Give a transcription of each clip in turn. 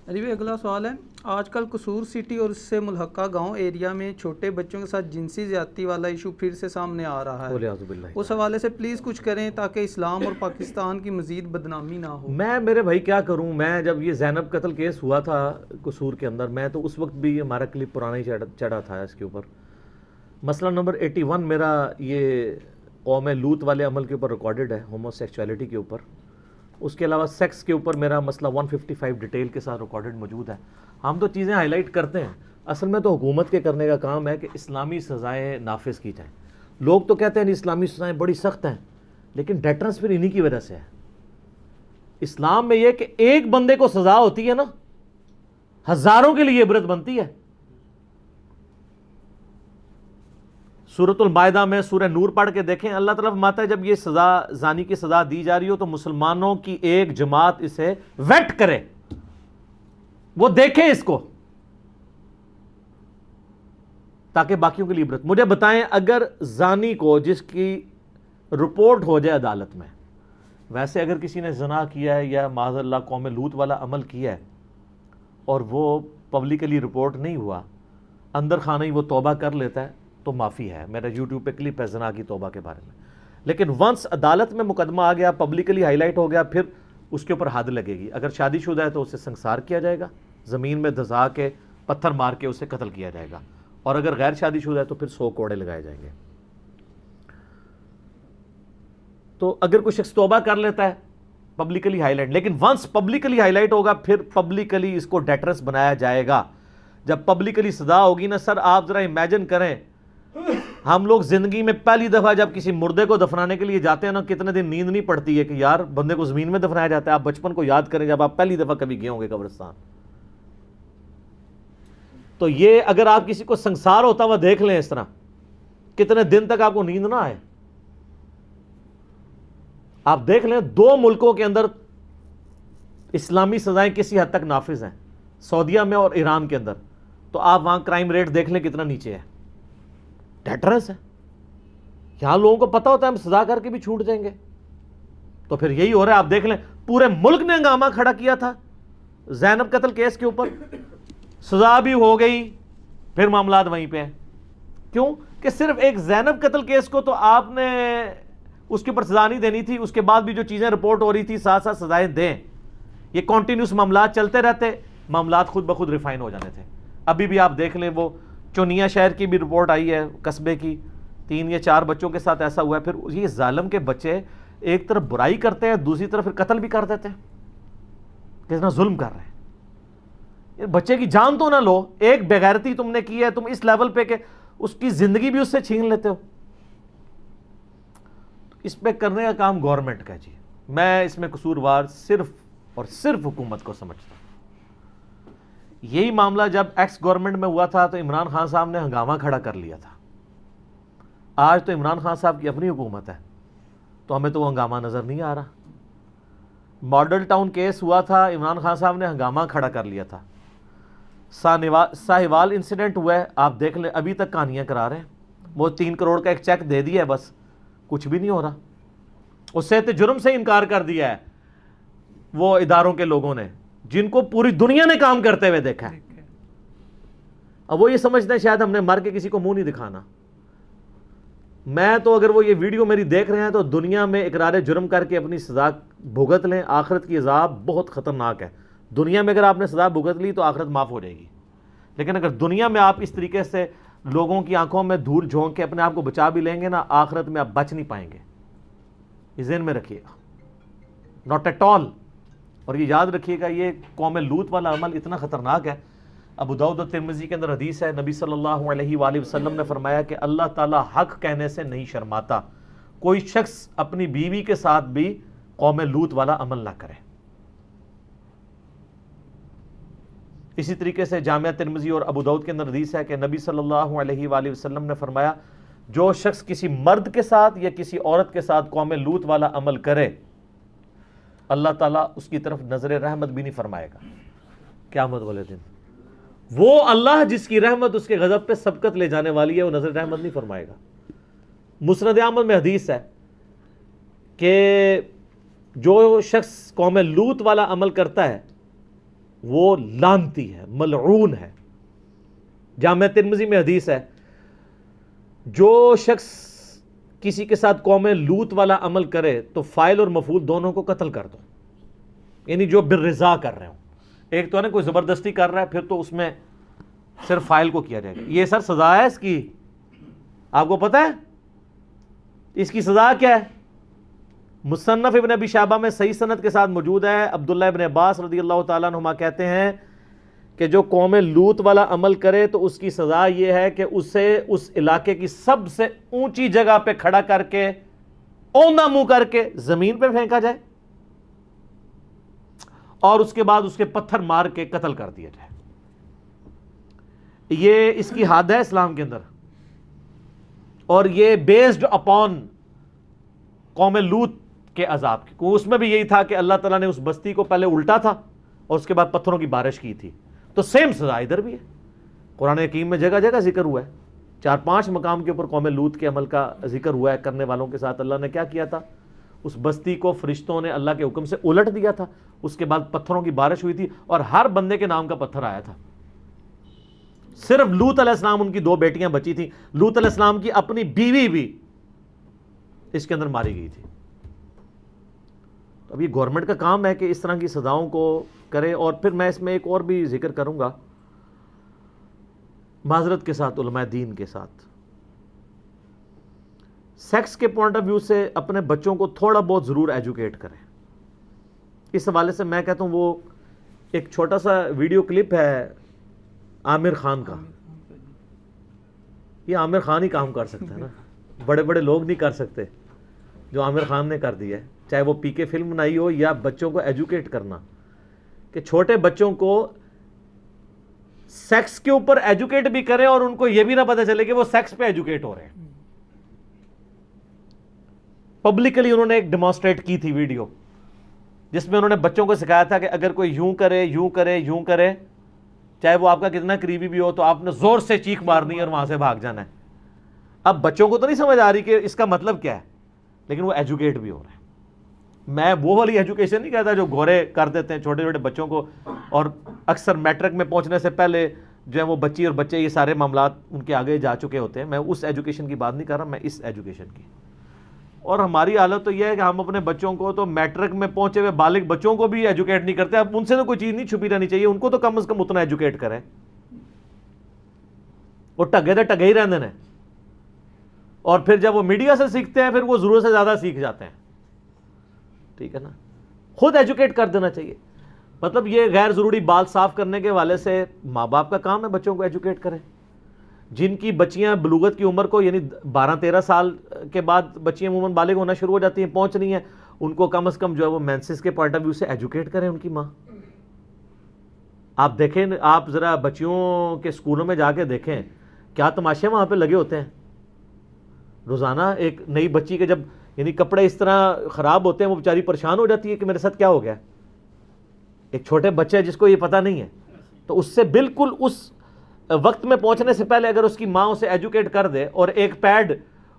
علی بھائی اگلا سوال ہے، آج کل قصور سٹی اور اس سے ملحقہ گاؤں ایریا میں چھوٹے بچوں کے ساتھ جنسی زیادتی والا ایشو پھر سے سامنے آ رہا ہے، اس حوالے سے پلیز کچھ کریں تاکہ اسلام اور پاکستان کی مزید بدنامی نہ ہو۔ میں میرے بھائی کیا کروں، میں جب یہ زینب قتل کیس ہوا تھا قصور کے اندر، میں تو اس وقت بھی ہمارا کلپ پرانا ہی چڑھا تھا اس کے اوپر۔ مسئلہ نمبر 81 میرا یہ قوم لوط والے عمل کے اوپر ریکارڈڈ ہے، ہومو سیکچولیٹی کے اوپر۔ اس کے علاوہ سیکس کے اوپر میرا مسئلہ 155 ڈیٹیل کے ساتھ ریکارڈڈ موجود ہے۔ ہم تو چیزیں ہائی لائٹ کرتے ہیں، اصل میں تو حکومت کے کرنے کا کام ہے کہ اسلامی سزائیں نافذ کی جائیں۔ لوگ تو کہتے ہیں اسلامی سزائیں بڑی سخت ہیں، لیکن ڈیٹرنس پھر انہی کی وجہ سے ہے۔ اسلام میں یہ کہ ایک بندے کو سزا ہوتی ہے نا، ہزاروں کے لیے عبرت بنتی ہے۔ سورۃ المائدہ میں سورہ نور پڑھ کے دیکھیں، اللہ تعالیٰ فرماتا ہے جب یہ سزا زانی کی سزا دی جا رہی ہو تو مسلمانوں کی ایک جماعت اسے ویٹ کرے، وہ دیکھیں اس کو، تاکہ باقیوں کے لیے عبرت۔ مجھے بتائیں اگر زانی کو جس کی رپورٹ ہو جائے عدالت میں، ویسے اگر کسی نے زنا کیا ہے یا معاذ اللہ قوم لوط والا عمل کیا ہے اور وہ پبلکلی رپورٹ نہیں ہوا، اندر خانہ ہی وہ توبہ کر لیتا ہے تو معافی ہے۔ میرا یوٹیوب پہ کلپ ہے زنا کی توبہ کے بارے میں۔ لیکن ونس عدالت میں مقدمہ آ گیا، پبلکلی ہائی لائٹ ہو گیا، پھر اس کے اوپر حد لگے گی۔ اگر شادی شدہ ہے تو اسے سنسار کیا جائے گا، زمین میں دھسا کے پتھر مار کے اسے قتل کیا جائے گا، اور اگر غیر شادی شدہ ہے تو پھر 100 کوڑے لگائے جائیں گے۔ تو اگر کوئی شخص توبہ کر لیتا ہے پبلکلی ہائی لائٹ، لیکن ونس پبلکلی ہائی لائٹ ہوگا پھر پبلکلی اس کو ڈیٹرس بنایا جائے گا۔ جب پبلکلی سزا ہوگی نا سر، آپ ذرا امیجن کریں، ہم لوگ زندگی میں پہلی دفعہ جب کسی مردے کو دفنانے کے لیے جاتے ہیں نا، کتنے دن نیند نہیں پڑتی ہے کہ یار بندے کو زمین میں دفنایا جاتا ہے۔ آپ بچپن کو یاد کریں جب آپ پہلی دفعہ کبھی گئے ہوں گے قبرستان، تو یہ اگر آپ کسی کو سنسار ہوتا ہوا دیکھ لیں اس طرح، کتنے دن تک آپ کو نیند نہ آئے۔ آپ دیکھ لیں 2 ملکوں کے اندر اسلامی سزائیں کسی حد تک نافذ ہیں، سعودیہ میں اور ایران کے اندر، تو آپ وہاں کرائم ریٹ دیکھ لیں کتنا نیچے ہے۔ ڈیٹرنس ہے، یہاں لوگوں کو پتا ہوتا ہے ہم سزا کر کے بھی چھوٹ جائیں گے، تو پھر یہی ہو رہا ہے۔ آپ دیکھ لیں پورے ملک نے ہنگامہ کھڑا کیا تھا زینب قتل کیس کے اوپر، سزا بھی ہو گئی، پھر معاملات وہیں پہ ہیں۔ کیوں کہ صرف ایک زینب قتل کیس کو تو آپ نے اس کے اوپر سزا نہیں دینی تھی، اس کے بعد بھی جو چیزیں رپورٹ ہو رہی تھی ساتھ ساتھ سزائیں دیں۔ یہ کنٹینیوس معاملات چلتے رہتے، معاملات خود بخود ریفائن ہو جانے تھے۔ ابھی بھی آپ دیکھ لیں وہ چونیا شہر کی بھی رپورٹ آئی ہے، قصبے کی 3 یا 4 بچوں کے ساتھ ایسا ہوا ہے۔ پھر یہ ظالم کے بچے ایک طرف برائی کرتے ہیں، دوسری طرف پھر قتل بھی کر دیتے ہیں، کتنا ظلم کر رہے ہیں۔ بچے کی جان تو نہ لو، ایک بےغیرتی تم نے کی ہے، تم اس لیول پہ کہ اس کی زندگی بھی اس سے چھین لیتے ہو۔ اس پہ کرنے کا کام گورنمنٹ کا ہے جی۔ میں اس میں قصوروار صرف اور صرف حکومت کو سمجھتا ہوں۔ یہی معاملہ جب ایکس گورنمنٹ میں ہوا تھا تو عمران خان صاحب نے ہنگامہ کھڑا کر لیا تھا۔ آج تو عمران خان صاحب کی اپنی حکومت ہے تو ہمیں تو وہ ہنگامہ نظر نہیں آ رہا۔ ماڈل ٹاؤن کیس ہوا تھا، عمران خان صاحب نے ہنگامہ کھڑا کر لیا تھا۔ ساہیوال انسیڈنٹ ہوا ہے، آپ دیکھ لیں ابھی تک کہانیاں کرا رہے ہیں۔ وہ 3 کروڑ کا ایک چیک دے دیا ہے، بس کچھ بھی نہیں ہو رہا۔ اس سے جرم سے انکار کر دیا ہے وہ اداروں کے لوگوں نے جن کو پوری دنیا نے کام کرتے ہوئے دیکھا ہے۔ اب وہ یہ سمجھتے ہیں شاید ہم نے مر کے کسی کو منہ نہیں دکھانا۔ میں تو اگر وہ یہ ویڈیو میری دیکھ رہے ہیں تو دنیا میں اقرار جرم کر کے اپنی سزا بھگت لیں، آخرت کی عذاب بہت خطرناک ہے۔ دنیا میں اگر آپ نے سزا بھگت لی تو آخرت معاف ہو جائے گی، لیکن اگر دنیا میں آپ اس طریقے سے لوگوں کی آنکھوں میں دھول جھونک کے اپنے آپ کو بچا بھی لیں گے نا، آخرت میں آپ بچ نہیں پائیں گے۔ یہ ذہن میں رکھیے گا، ناٹ ایٹ آل۔ اور یہ یاد رکھیے گا یہ قوم لوط والا عمل اتنا خطرناک ہے۔ ابو داؤد اور ترمذی کے اندر حدیث ہے، نبی صلی اللہ علیہ وآلہ وسلم نے فرمایا کہ اللہ تعالیٰ حق کہنے سے نہیں شرماتا، کوئی شخص اپنی بیوی کے ساتھ بھی قوم لوط والا عمل نہ کرے۔ اسی طریقے سے جامعہ ترمذی اور ابو داؤد کے اندر حدیث ہے کہ نبی صلی اللہ علیہ وآلہ وسلم نے فرمایا جو شخص کسی مرد کے ساتھ یا کسی عورت کے ساتھ قوم لوط والا عمل کرے، اللہ تعالیٰ اس کی طرف نظر رحمت بھی نہیں فرمائے گا قیامت والے دن۔ وہ اللہ جس کی رحمت اس کے غضب پہ سبقت لے جانے والی ہے، وہ نظر رحمت نہیں فرمائے گا۔ مسند احمد میں حدیث ہے کہ جو شخص قوم لوط والا عمل کرتا ہے وہ لعنتی ہے, ملعون ہے. جامع ترمذی میں حدیث ہے, جو شخص کسی کے ساتھ قوم لوط والا عمل کرے تو فاعل اور مفعول دونوں کو قتل کر دو, یعنی جو بالرضا کر رہے ہوں. ایک تو ہے نا کوئی زبردستی کر رہا ہے, پھر تو اس میں صرف فاعل کو کیا جائے گا. یہ سر سزا ہے اس کی, آپ کو پتہ ہے اس کی سزا کیا ہے؟ مصنف ابن ابی شیبہ میں صحیح سند کے ساتھ موجود ہے. عبداللہ ابن عباس رضی اللہ تعالیٰ عنہما کہتے ہیں کہ جو قوم لوط والا عمل کرے تو اس کی سزا یہ ہے کہ اسے اس علاقے کی سب سے اونچی جگہ پہ کھڑا کر کے اوندا منہ کر کے زمین پہ پھینکا جائے اور اس کے بعد اس کے پتھر مار کے قتل کر دیا جائے. یہ اس کی حد ہے اسلام کے اندر, اور یہ بیسڈ اپون قوم لوط کے عذاب کی. اس میں بھی یہی تھا کہ اللہ تعالیٰ نے اس بستی کو پہلے الٹا تھا اور اس کے بعد پتھروں کی بارش کی تھی, تو سیم سزا ادھر بھی ہے. قرآن حکیم میں جگہ جگہ ذکر ہوا ہے, 4-5 مقام کے اوپر قوم لوط کے عمل کا ذکر ہوا ہے. کرنے والوں کے ساتھ اللہ نے کیا کیا تھا, اس بستی کو فرشتوں نے اللہ کے حکم سے الٹ دیا تھا, اس کے بعد پتھروں کی بارش ہوئی تھی اور ہر بندے کے نام کا پتھر آیا تھا. صرف لوط علیہ السلام, ان کی 2 بیٹیاں بچی تھیں, لوط علیہ السلام کی اپنی بیوی بھی اس کے اندر ماری گئی تھی. اب یہ گورنمنٹ کا کام ہے کہ اس طرح کی سزاؤں کو کرے. اور پھر میں اس میں ایک اور بھی ذکر کروں گا, معذرت کے ساتھ علماء دین کے ساتھ, سیکس کے پوائنٹ آف ویو سے اپنے بچوں کو تھوڑا بہت ضرور ایجوکیٹ کریں. اس حوالے سے میں کہتا ہوں وہ ایک چھوٹا سا ویڈیو کلپ ہے عامر خان کا. یہ عامر خان ہی کام کر سکتا ہے نا, بڑے بڑے لوگ نہیں کر سکتے جو عامر خان نے کر دیا ہے. چاہے وہ پی کے فلم بنائی ہو یا بچوں کو ایجوکیٹ کرنا, کہ چھوٹے بچوں کو سیکس کے اوپر ایجوکیٹ بھی کریں اور ان کو یہ بھی نہ پتہ چلے کہ وہ سیکس پہ ایجوکیٹ ہو رہے ہیں. پبلکلی انہوں نے ایک ڈیمانسٹریٹ کی تھی ویڈیو, جس میں انہوں نے بچوں کو سکھایا تھا کہ اگر کوئی یوں کرے یوں کرے یوں کرے, چاہے وہ آپ کا کتنا قریبی بھی ہو, تو آپ نے زور سے چیخ مارنی ہے اور وہاں سے بھاگ جانا ہے. اب بچوں کو تو نہیں سمجھ آ رہی کہ اس کا مطلب کیا ہے, لیکن وہ ایجوکیٹ بھی ہو رہے ہیں. میں وہ والی ایجوکیشن نہیں کہتا جو گورے کر دیتے ہیں چھوٹے چھوٹے بچوں کو, اور اکثر میٹرک میں پہنچنے سے پہلے جو ہے وہ بچی اور بچے یہ سارے معاملات ان کے آگے جا چکے ہوتے ہیں. میں اس ایجوکیشن کی بات نہیں کر رہا, میں اس ایجوکیشن کی. اور ہماری حالت تو یہ ہے کہ ہم اپنے بچوں کو تو میٹرک میں پہنچے ہوئے بالغ بچوں کو بھی ایجوکیٹ نہیں کرتے. اب ان سے تو کوئی چیز نہیں چھپی رہنی چاہیے, ان کو تو کم از کم اتنا ایجوکیٹ کریں. وہ ٹگے تو ٹگے ہی رہتے ہیں, اور پھر جب وہ میڈیا سے سیکھتے ہیں پھر وہ ضرورت سے زیادہ سیکھ جاتے ہیں. ٹھیک ہے نا, خود ایجوکیٹ کر دینا چاہیے. مطلب یہ غیر ضروری بال صاف کرنے کے حوالے سے ماں باپ کا کام ہے بچوں کو ایجوکیٹ کریں. جن کی بچیاں بلوغت کی عمر کو یعنی 12-13 سال کے بعد بچیاں عموماً بالغ ہونا شروع ہو جاتی ہیں, پہنچ رہی ہیں, ان کو کم از کم جو ہے وہ مینسس کے پوائنٹ آف ویو سے ایجوکیٹ کریں ان کی ماں. آپ دیکھیں, آپ ذرا بچیوں کے اسکولوں میں جا کے دیکھیں کیا تماشے وہاں پہ لگے ہوتے ہیں روزانہ. ایک نئی بچی کے جب یعنی کپڑے اس طرح خراب ہوتے ہیں, وہ بیچاری پریشان ہو جاتی ہے کہ میرے ساتھ کیا ہو گیا. ایک چھوٹے بچے جس کو یہ پتہ نہیں ہے, تو اس سے بالکل اس وقت میں پہنچنے سے پہلے اگر اس کی ماں اسے ایجوکیٹ کر دے اور ایک پیڈ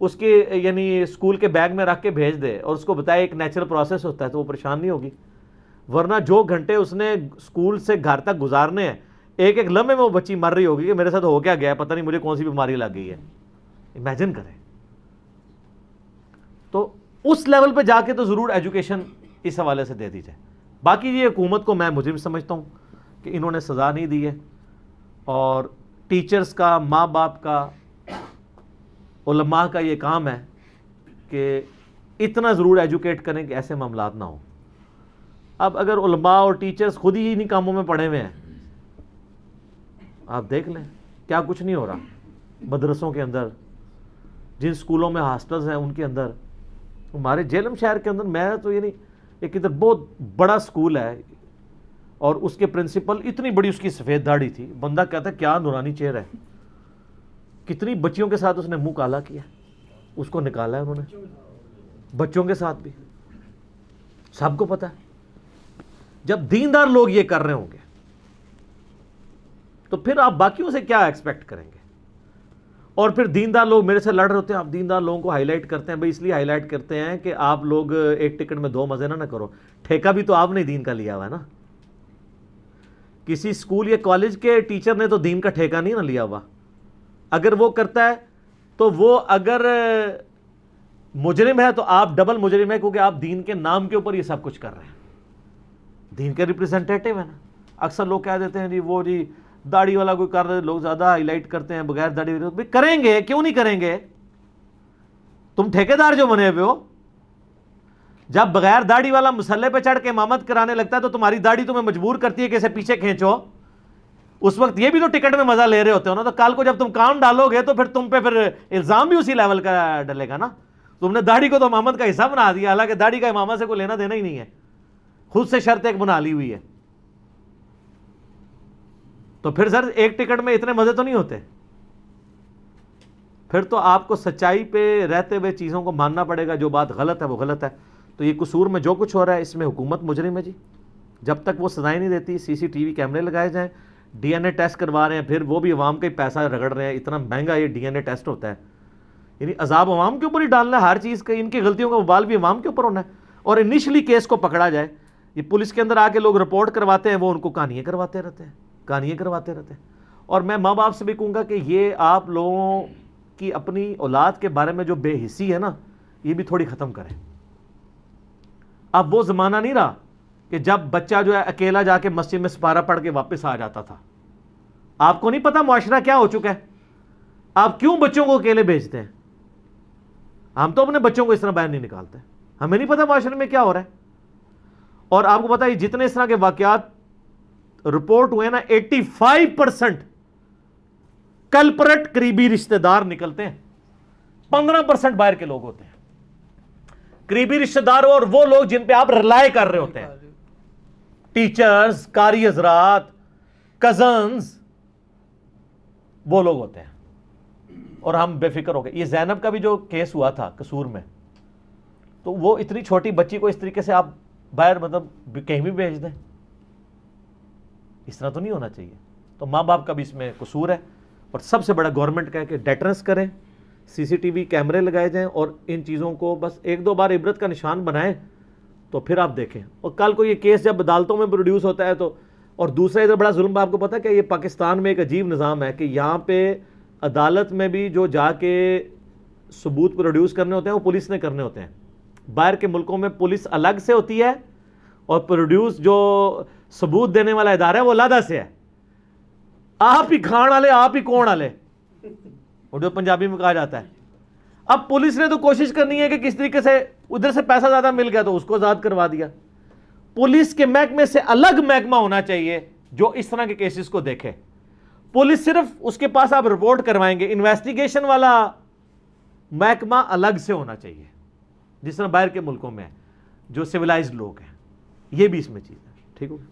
اس کے یعنی اسکول کے بیگ میں رکھ کے بھیج دے اور اس کو بتائے ایک نیچرل پروسیس ہوتا ہے, تو وہ پریشان نہیں ہوگی. ورنہ جو گھنٹے اس نے اسکول سے گھر تک گزارنے ہیں, ایک ایک لمحے میں وہ بچی مر رہی ہوگی کہ میرے ساتھ ہو کیا گیا, پتہ نہیں مجھے کون سی بیماری لگ گئی ہے. امیجن کریں. تو اس لیول پہ جا کے تو ضرور ایجوکیشن اس حوالے سے دے دی جائے. باقی یہ حکومت کو میں مجرم سمجھتا ہوں کہ انہوں نے سزا نہیں دی ہے, اور ٹیچرز کا, ماں باپ کا, علماء کا یہ کام ہے کہ اتنا ضرور ایجوکیٹ کریں کہ ایسے معاملات نہ ہوں. اب اگر علماء اور ٹیچرز خود ہی انہی کاموں میں پڑے ہوئے ہیں, آپ دیکھ لیں کیا کچھ نہیں ہو رہا مدرسوں کے اندر, جن سکولوں میں ہاسٹلز ہیں ان کے اندر. ہمارے جہلم شہر کے اندر میں تو یعنی ایک ادھر بہت بڑا سکول ہے, اور اس کے پرنسپل اتنی بڑی اس کی سفید داڑھی تھی, بندہ کہتا ہے کیا نورانی چہرہ ہے. کتنی بچیوں کے ساتھ اس نے منہ کالا کیا, اس کو نکالا ہے انہوں نے, بچوں کے ساتھ بھی. سب کو پتہ ہے. جب دیندار لوگ یہ کر رہے ہوں گے تو پھر آپ باقیوں سے کیا ایکسپیکٹ کریں گے. اور پھر دیندار لوگ میرے سے لڑ رہے ہوتے ہیں, آپ دیندار لوگوں کو ہائی لائٹ کرتے ہیں. بھائی اس لیے ہائی لائٹ کرتے ہیں کہ آپ لوگ ایک ٹکٹ میں 2 مزے نہ کرو. ٹھیکہ بھی تو آپ نے دین کا لیا ہوا ہے نا. کسی اسکول یا کالج کے ٹیچر نے تو دین کا ٹھیکہ نہیں نہ لیا ہوا. اگر وہ کرتا ہے تو وہ اگر مجرم ہے تو آپ ڈبل مجرم ہے, کیونکہ آپ دین کے نام کے اوپر یہ سب کچھ کر رہے ہیں. دین کے ریپرزینٹیٹیو ہے نا. اکثر لوگ کہہ دیتے ہیں جی وہ جی داڑھی والا کوئی کر رہے, لوگ زیادہ ہائی لائٹ کرتے ہیں, بغیر داڑھی بھی کریں گے, کیوں نہیں کریں گے؟ تم ٹھیکیدار جو بنے ہوئے ہو, جب بغیر داڑھی والا مسلح پہ چڑھ کے امامت کرانے لگتا ہے تو تمہاری داڑھی تمہیں مجبور کرتی ہے کہ اسے پیچھے کھینچو. اس وقت یہ بھی تو ٹکٹ میں مزہ لے رہے ہوتے ہو نا, تو کل کو جب تم کام ڈالو گے تو پھر تم پہ پھر الزام بھی اسی لیول کا ڈلے گا نا. تم نے داڑھی کو تو امامت کا حصہ بنا دیا, حالانکہ داڑھی کا امامت سے کوئی لینا دینا ہی نہیں ہے, خود سے شرط ایک بنا لی ہوئی ہے. تو پھر سر ایک ٹکٹ میں اتنے مزے تو نہیں ہوتے. پھر تو آپ کو سچائی پہ رہتے ہوئے چیزوں کو ماننا پڑے گا, جو بات غلط ہے وہ غلط ہے. تو یہ قصور میں جو کچھ ہو رہا ہے اس میں حکومت مجرم ہے جی. جب تک وہ سزائیں نہیں دیتی, سی سی ٹی وی کیمرے لگائے جائیں, ڈی این اے ٹیسٹ کروا رہے ہیں, پھر وہ بھی عوام کا ہی پیسہ رگڑ رہے ہیں. اتنا مہنگا یہ ڈی این اے ٹیسٹ ہوتا ہے, یعنی عذاب عوام کے اوپر ہی ڈالنا ہے ہر چیز کا. ان کی غلطیوں کا وبال بھی عوام کے اوپر ہونا ہے. اور انیشلی کیس کو پکڑا جائے, یہ پولیس کے اندر آ کے لوگ رپورٹ کرواتے ہیں, وہ ان کو کہانیاں کرواتے رہتے ہیں. اور میں ماں باپ سے بھی کہوں گا کہ یہ آپ لوگوں کی اپنی اولاد کے بارے میں جو بے حسی ہے نا, یہ بھی تھوڑی ختم کریں. اب وہ زمانہ نہیں رہا کہ جب بچہ جو ہے اکیلا جا کے مسجد میں سپارہ پڑھ کے واپس آ جاتا تھا. آپ کو نہیں پتا معاشرہ کیا ہو چکا ہے. آپ کیوں بچوں کو اکیلے بھیجتے ہیں؟ ہم تو اپنے بچوں کو اس طرح باہر نہیں نکالتے, ہمیں نہیں پتا معاشرے میں کیا ہو رہا ہے. اور آپ کو پتا ہے جتنے اس طرح کے واقعات رپورٹ ہوئے نا, 85% کلپرٹ قریبی رشتہ دار نکلتے ہیں, 15% باہر کے لوگ ہوتے ہیں. قریبی رشتہ دار اور وہ لوگ جن پہ آپ ریلائے کر رہے ہوتے ہیں, ٹیچرز, قاری حضرات, کزنز, وہ لوگ ہوتے ہیں. اور ہم بے فکر ہو گئے. یہ زینب کا بھی جو کیس ہوا تھا قصور میں, تو وہ اتنی چھوٹی بچی کو اس طریقے سے آپ باہر مطلب کہیں بھی بھیج دیں, اس طرح تو نہیں ہونا چاہیے. تو ماں باپ کا بھی اس میں قصور ہے. اور سب سے بڑا گورنمنٹ کا ہے کہ ڈیٹرنس کریں, سی سی ٹی وی کیمرے لگائے جائیں, اور ان چیزوں کو بس ایک دو بار عبرت کا نشان بنائیں, تو پھر آپ دیکھیں. اور کل کو یہ کیس جب عدالتوں میں پروڈیوس ہوتا ہے تو, اور دوسرا ادھر بڑا ظلم آپ کو پتا ہے کہ یہ پاکستان میں ایک عجیب نظام ہے کہ یہاں پہ عدالت میں بھی جو جا کے ثبوت پروڈیوس کرنے ہوتے ہیں وہ پولیس نے کرنے ہوتے ہیں. باہر کے ملکوں میں پولیس الگ سے ہوتی ہے, اور پروڈیوس جو ثبوت دینے والا ادارہ ہے وہ علیحدہ سے ہے. آپ ہی کھان والے, آپ ہی کون والے, اور جو پنجابی میں کہا جاتا ہے. اب پولیس نے تو کوشش کرنی ہے کہ کس طریقے سے ادھر سے پیسہ زیادہ مل گیا تو اس کو آزاد کروا دیا. پولیس کے محکمے سے الگ محکمہ ہونا چاہیے جو اس طرح کے کیسز کو دیکھے. پولیس صرف اس کے پاس آپ رپورٹ کروائیں گے, انویسٹیگیشن والا محکمہ الگ سے ہونا چاہیے, جس طرح باہر کے ملکوں میں ہے جو سویلائزڈ لوگ ہیں. یہ بھی اس میں چیز ہے. ٹھیک ہوگا.